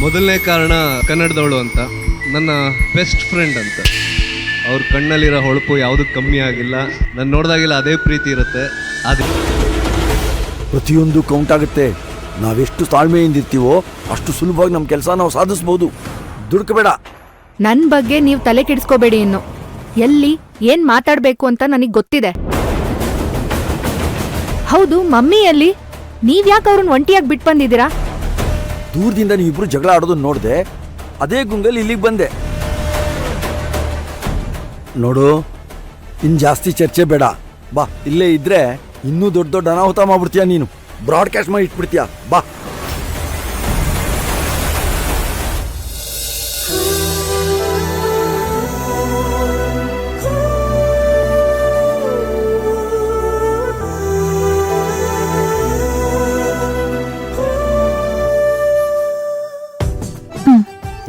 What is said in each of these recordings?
ಮೊದಲನೇ ಕಾರಣ ಕನ್ನಡದವಳು ಅಂತ, ನನ್ನ ಬೆಸ್ಟ್ ಫ್ರೆಂಡ್ ಅಂತ. ಅವ್ರ ಕಣ್ಣಲ್ಲಿರೋ ಹೊಳಪು ಯಾವುದೂ ಕಮ್ಮಿ ಆಗಿಲ್ಲ. ನಾನು ನೋಡಿದಾಗೆಲ್ಲ ಅದೇ ಪ್ರೀತಿ ಇರುತ್ತೆ. ಅದು ಪ್ರತಿಯೊಂದು ಕೌಂಟ್ ಆಗುತ್ತೆ. ನಾವೆಷ್ಟು ತಾಳ್ಮೆಯಿಂದ ಇರ್ತೀವೋ ಅಷ್ಟು ಸುಲಭವಾಗಿ ನಮ್ಮ ಕೆಲಸ ನಾವು ಸಾಧಿಸ್ಬೋದು. ದುಡ್ಕಬೇಡ. ನನ್ನ ಬಗ್ಗೆ ನೀವು ತಲೆ ಕೆಡಿಸ್ಕೋಬೇಡಿ. ಇನ್ನು ಎಲ್ಲಿ ಏನ್ ಮಾತಾಡ್ಬೇಕು ಅಂತ ನನಗ್ ಗೊತ್ತಿದೆ. ಹೌದು, ಮಮ್ಮಿ ಎಲ್ಲಿ? ನೀವ್ಯಾಕೆ ಅವ್ರನ್ನ ಒಂಟಿಯಾಗಿ ಬಿಟ್ಟು ಬಂದಿದ್ದೀರಾ? ದೂರದಿಂದ ನೀವಿಬ್ರು ಜಗಳ ಆಡೋದನ್ನ ನೋಡಿದೆ, ಅದೇ ಗುಂಗಲ್ಲಿ ಇಲ್ಲಿಗೆ ಬಂದೆ. ನೋಡು, ಇನ್ನು ಜಾಸ್ತಿ ಚರ್ಚೆ ಬೇಡ. ಬಾ, ಇಲ್ಲೇ ಇದ್ರೆ ಇನ್ನೂ ದೊಡ್ಡ ದೊಡ್ಡ ಅನಾಹುತ ಮಾಡ್ಬಿಡ್ತೀಯ. ನೀನು ಬ್ರಾಡ್ಕಾಸ್ಟ್ ಮಾಡಿ ಇಟ್ಬಿಡ್ತೀಯ. ಬಾ.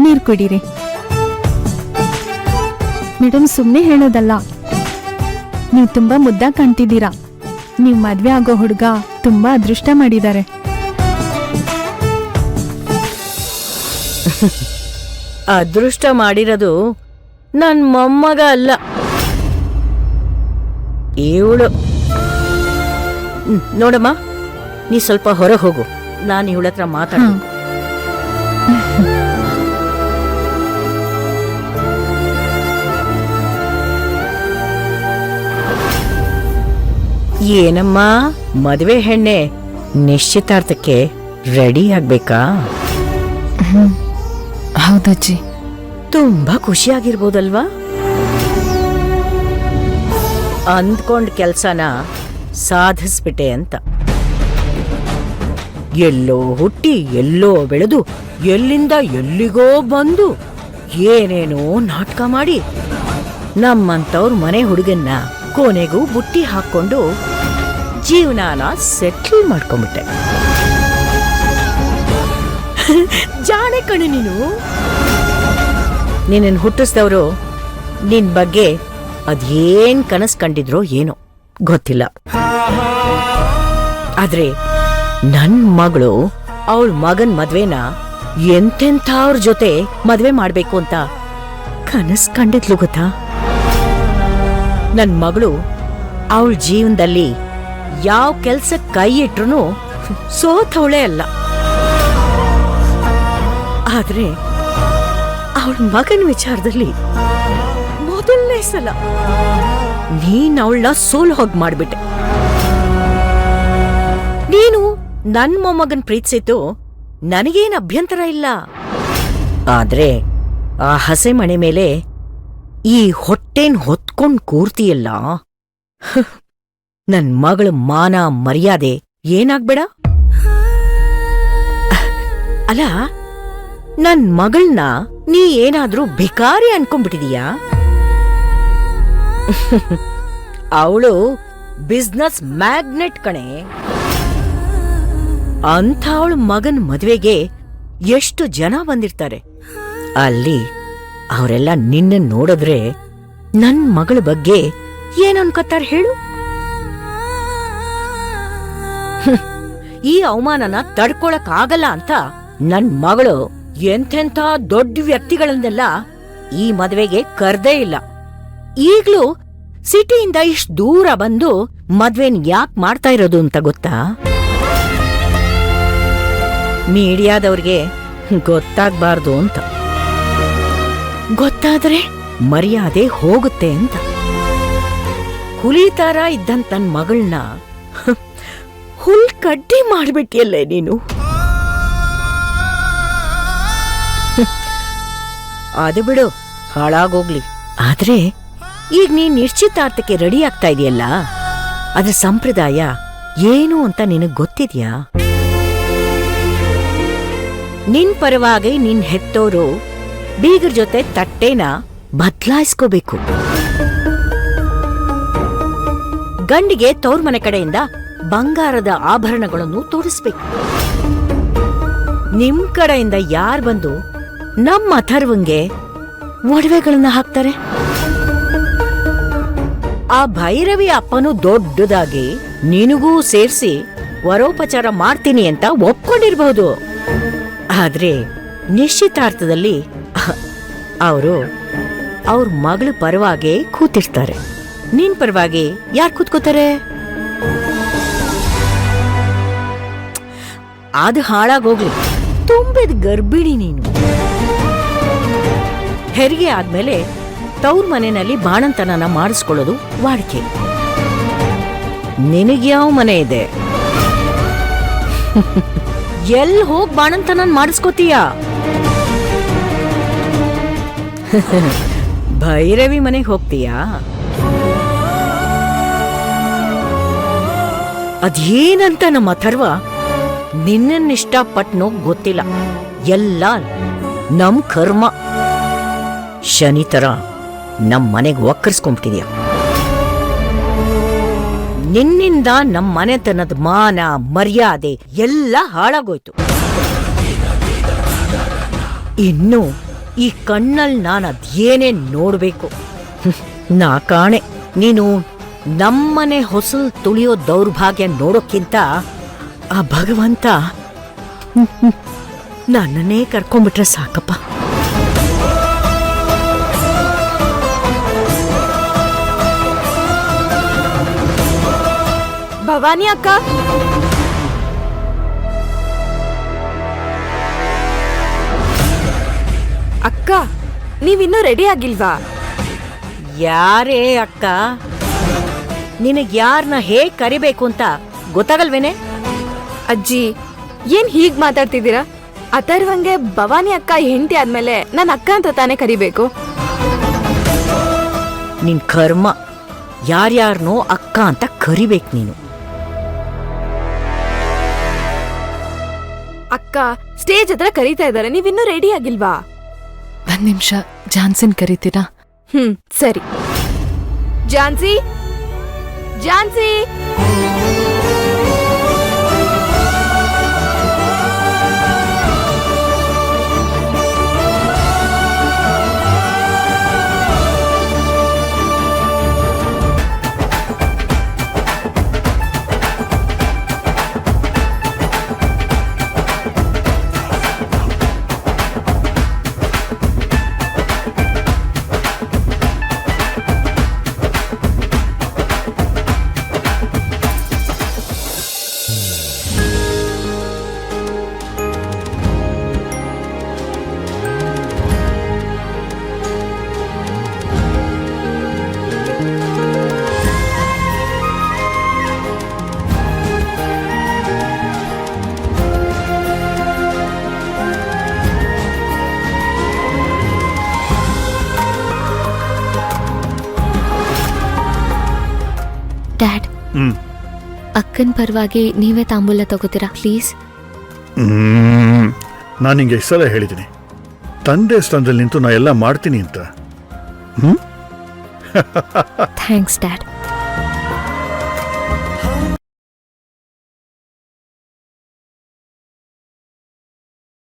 ನೀರು ಕುಡೀರಿ ಮೇಡಮ್. ಸುಮ್ಮನೆ ಹೇಳೋದಲ್ಲ, ನೀವು ತುಂಬಾ ಮುದ್ದಾಗಿ ಕಾಣ್ತಿದ್ದೀರಾ. ನೀವು ಮದ್ವೆ ಆಗೋ ಹುಡುಗ ತುಂಬಾ ಅದೃಷ್ಟ ಮಾಡಿದ್ದಾರೆ. ಅದೃಷ್ಟ ಮಾಡಿರೋದು ನನ್ ಮೊಮ್ಮಗ ಅಲ್ಲ, ಇವಳು. ನೋಡಮ್ಮ, ನೀ ಸ್ವಲ್ಪ ಹೊರ ಹೋಗು, ನಾನು ಇವಳ ಹತ್ರ ಮಾತಾಡ್ತೀನಿ. ಏನಮ್ಮ, ಮದುವೆ ಹೆಣ್ಣೆ ನಿಶ್ಚಿತಾರ್ಥಕ್ಕೆ ರೆಡಿ ಆಗ್ಬೇಕಾ? ಹೌದಜ್ಜಿ. ತುಂಬಾ ಖುಷಿಯಾಗಿರ್ಬೋದಲ್ವಾ? ಅಂದ್ಕೊಂಡ್ ಕೆಲ್ಸನ ಸಾಧಿಸ್ಬಿಟ್ಟೆ ಅಂತ. ಎಲ್ಲೋ ಹುಟ್ಟಿ ಎಲ್ಲೋ ಬೆಳೆದು ಎಲ್ಲಿಂದ ಎಲ್ಲಿಗೋ ಬಂದು ಏನೇನೋ ನಾಟಕ ಮಾಡಿ ನಮ್ಮಂತವ್ರ ಮನೆ ಹುಡುಗನ್ನ ಕೊನೆಗೂ ಬುಟ್ಟಿ ಹಾಕೊಂಡು ಜೀವನಾನ ಸೆಟ್ಲ್ ಮಾಡ್ಕೊಂಬಿಟ್ಟೆ. ಜಾಣೆ ಕಣೆ ನೀನು. ನಿನ್ನ ಹುಟ್ಟಿಸ್ದವರು ನಿನ್ ಬಗ್ಗೆ ಅದೇನ್ ಕನಸ್ ಕಂಡಿದ್ರೋ ಏನೋ ಗೊತ್ತಿಲ್ಲ. ಆದ್ರೆ ನನ್ ಮಗಳು ಅವಳ ಮಗನ್ ಮದ್ವೆನ ಎಂತೆಂಥವ್ರ ಜೊತೆ ಮದ್ವೆ ಮಾಡ್ಬೇಕು ಅಂತ ಕನಸ್ ಕಂಡಿದ್ಲು ಗೊತ್ತಾ? ನನ್ ಮಗಳು ಅವಳ ಜೀವನದಲ್ಲಿ ಯಾವ ಕೆಲ್ಸ ಕೈ ಇಟ್ರು ಸೋತವಳೆ ಅಲ್ಲ. ಆದ್ರೆ ಅವಳ ಮಗನ ವಿಚಾರದಲ್ಲಿ ಮೊದಲನೇ ಸಲ ನೀನ್ ಅವಳನ್ನ ಸೋಲು ಹೋಗ್ ಮಾಡ್ಬಿಟ್ಟೆ. ನೀನು ನನ್ ಮೊಮ್ಮಗನ್ ಪ್ರೀತಿಸಿದ್ದು ನನಗೇನ್ ಅಭ್ಯಂತರ ಇಲ್ಲ. ಆದ್ರೆ ಆ ಹಸೆ ಮಣೆ ಮೇಲೆ ಈ ಹೊಟ್ಟೆನ್ ಹೊತ್ಕೊಂಡ್ ಕೂರ್ತಿಯಲ್ಲ, ನನ್ ಮಗಳ ಮಾನ ಮರ್ಯಾದೆ ಏನಾಗ್ಬೇಡ? ಅಲ್ಲ, ನನ್ ಮಗಳನ್ನ ನೀ ಏನಾದ್ರೂ ಭಿಕಾರಿ ಅನ್ಕೊಂಡ್ಬಿಟ್ಟಿದೀಯಾ? ಅವಳು ಬಿಸ್ನೆಸ್ ಮ್ಯಾಗ್ನೆಟ್ ಕಣೆ. ಅಂಥ ಅವಳ ಮಗನ್ ಮದ್ವೆಗೆ ಎಷ್ಟು ಜನ ಬಂದಿರ್ತಾರೆ. ಅಲ್ಲಿ ಅವರೆಲ್ಲ ನಿನ್ನ ನೋಡಿದ್ರೆ ನನ್ ಮಗಳ ಬಗ್ಗೆ ಏನನ್ಕತ್ತಾರ ಹೇಳು? ಈ ಅವಮಾನನ ತಡ್ಕೊಳಕ್ ಆಗಲ್ಲ ಅಂತ ನನ್ ಮಗಳು ಎಂತೆಂಥ ದೊಡ್ಡ ವ್ಯಕ್ತಿಗಳನ್ನೆಲ್ಲ ಈ ಮದ್ವೆಗೆ ಕರ್ದೇ ಇಲ್ಲ. ಈಗ್ಲೂ ಸಿಟಿಯಿಂದ ಇಷ್ಟ್ ದೂರ ಬಂದು ಮದ್ವೆನ್ ಯಾಕ್ ಮಾಡ್ತಾ ಇರೋದು ಅಂತ ಗೊತ್ತಾ? ಮೀಡಿಯಾದವ್ರಿಗೆ ಗೊತ್ತಾಗ್ಬಾರ್ದು ಅಂತ. ಗೊತ್ತಾದ್ರೆ ಮರ್ಯಾದೆ ಹೋಗುತ್ತೆ ಅಂತ. ಹುಲಿ ತರ ಇದ್ದಂತ ನನ್ ಮಗಳನ್ನ ಹುಲ್ ಕಡ್ಡಿ ಮಾಡ್ಬಿಟ್ಟಿಯಲ್ಲೇ ನೀನು. ಅದು ಬಿಡು, ಹಾಳಾಗೋಗ್ಲಿ. ಆದ್ರೆ ಈಗ ನೀನ್ ನಿಶ್ಚಿತಾರ್ಥಕ್ಕೆ ರೆಡಿ ಆಗ್ತಾ ಇದೆಯಲ್ಲ, ಅದ್ರ ಸಂಪ್ರದಾಯ ಏನು ಅಂತ ನಿನಗ್ ಗೊತ್ತಿದ್ಯಾ? ನಿನ್ ಪರವಾಗಿ ನಿನ್ ಹೆತ್ತೋರು ಬೀಗರ ಜೊತೆ ತಟ್ಟೆನ ಬದ್ಲಾಯಿಸ್ಕೋಬೇಕು. ಗಂಡಿಗೆ ತವ್ರ ಮನೆ ಕಡೆಯಿಂದ ಬಂಗಾರದ ಆಭರಣಗಳನ್ನು ತೋರಿಸ್ಬೇಕು. ನಿಮ್ ಕಡೆಯಿಂದ ಯಾರ್ ಬಂದು ನಮ್ಮ ಅಥರ್ವಂಗೆ ಒಡವೆಗಳನ್ನ ಹಾಕ್ತಾರೆ? ಆ ಭೈರವಿ ಅಪ್ಪನು ದೊಡ್ಡದಾಗಿ ನಿನಗೂ ಸೇರ್ಸಿ ವರೋಪಚಾರ ಮಾಡ್ತೀನಿ ಅಂತ ಒಪ್ಕೊಂಡಿರ್ಬಹುದು. ಆದ್ರೆ ನಿಶ್ಚಿತಾರ್ಥದಲ್ಲಿ ಅವರು ಅವ್ರ ಮಗಳ ಪರವಾಗಿ ಕೂತಿರ್ತಾರೆ. ನಿನ್ ಪರವಾಗಿ ಯಾರು ಕೂತ್ಕೋತಾರೆ? ಅದು ಹಾಳಾಗೋಗ್ಲಿ, ತುಂಬಿದ ಗರ್ಭಿಣಿ ನೀನು. ಹೆರಿಗೆ ಆದ್ಮೇಲೆ ತವ್ರ ಮನೆಯಲ್ಲಿ ಬಾಣಂತನನ ಮಾಡಿಸ್ಕೊಳ್ಳೋದು ವಾಡಿಕೆ. ನಿನಗ್ಯಾವ ಮನೆ ಇದೆ? ಎಲ್ ಹೋಗ್ ಬಾಣಂತನನ್ ಮಾಡಿಸ್ಕೋತೀಯ? ಭೈರವಿ ಮನೆಗೆ ಹೋಗ್ತೀಯಾ? ಅದೇನಂತ ನಮ್ಮ ಅಥರ್ವ ನಿನ್ನನ್ನಿಷ್ಟಪಟ್ನೋ ಗೊತ್ತಿಲ್ಲ. ಎಲ್ಲ ನಮ್ ಕರ್ಮ. ಶನಿ ತರ ನಮ್ ಮನೆಗೆ ಒಕ್ಕರ್ಸ್ಕೊಂಡ್ಬಿಟ್ಟಿದ್ಯ. ನಿನ್ನಿಂದ ನಮ್ ಮನೆತನದ ಮಾನ ಮರ್ಯಾದೆ ಎಲ್ಲ ಹಾಳಾಗೋಯ್ತು. ಇನ್ನು ಈ ಕಣ್ಣಲ್ಲಿ ನಾನು ಅದೇನೇ ನೋಡ್ಬೇಕು. ನಾ ಕಾಣೆ, ನೀನು ನಮ್ಮನೆ ಹೊಸಲು ತುಳಿಯೋ ದೌರ್ಭಾಗ್ಯ ನೋಡೋಕ್ಕಿಂತ ಆ ಭಗವಂತ ನನ್ನನ್ನೇ ಕರ್ಕೊಂಡ್ಬಿಟ್ರೆ ಸಾಕಪ್ಪ. ಭವಾನಿ ಅಕ್ಕ, ಅಕ್ಕ ನೀವಿನ್ನೂ ರೆಡಿ ಆಗಿಲ್ವಾ? ಯಾರೇ ಅಕ್ಕ? ನಿನಗ್ ಯಾರನ್ನ ಹೇಗ್ ಕರಿಬೇಕು ಅಂತ ಗೊತ್ತಾಗಲ್ವೇನೆ? ಅಜ್ಜಿ ಏನ್ ಹೀಗ್ ಮಾತಾಡ್ತಿದ್ದೀರಾ? ಅಥರ್ವಂಗೆ ಭವಾನಿ ಅಕ್ಕ ಹೆಂಡತಿ ಆದ್ಮೇಲೆ ನನ್ನ ಅಕ್ಕ ಅಂತ ತಾನೇ ಕರಿಬೇಕು. ನಿನ್ ಕರ್ಮ, ಯಾರ್ಯಾರನೋ ಅಕ್ಕ ಅಂತ ಕರಿಬೇಕು ನೀನು. ಅಕ್ಕ ಸ್ಟೇಜ್ ಹತ್ರ ಕರೀತಾ ಇದಾರೆ, ನೀವಿನ್ನೂ ರೆಡಿ ಆಗಿಲ್ವಾ? ಒಂದ್ ನಿಮಿಷ, ಜಾನ್ಸಿನ್ ಕರಿತೀರಾ? ಸರಿ. ಝಾನ್ಸಿ, ಝಾನ್ಸಿ. ಡ್ಯಾಡ್, ಅಕ್ಕನ ಪರವಾಗಿ ನೀವೇ ತಾಂಬೂಲ ತಗೋತೀರಾ ಪ್ಲೀಸ್? ನಾನು ನಿಂಗೆ ಎಷ್ಟು ಸಲ ಹೇಳಿದ್ದೀನಿ, ತಂದೆ ಸ್ಥಾನದಲ್ಲಿ ನಿಂತು ನಾ ಎಲ್ಲ ಮಾಡ್ತೀನಿ ಅಂತ. Thanks dad.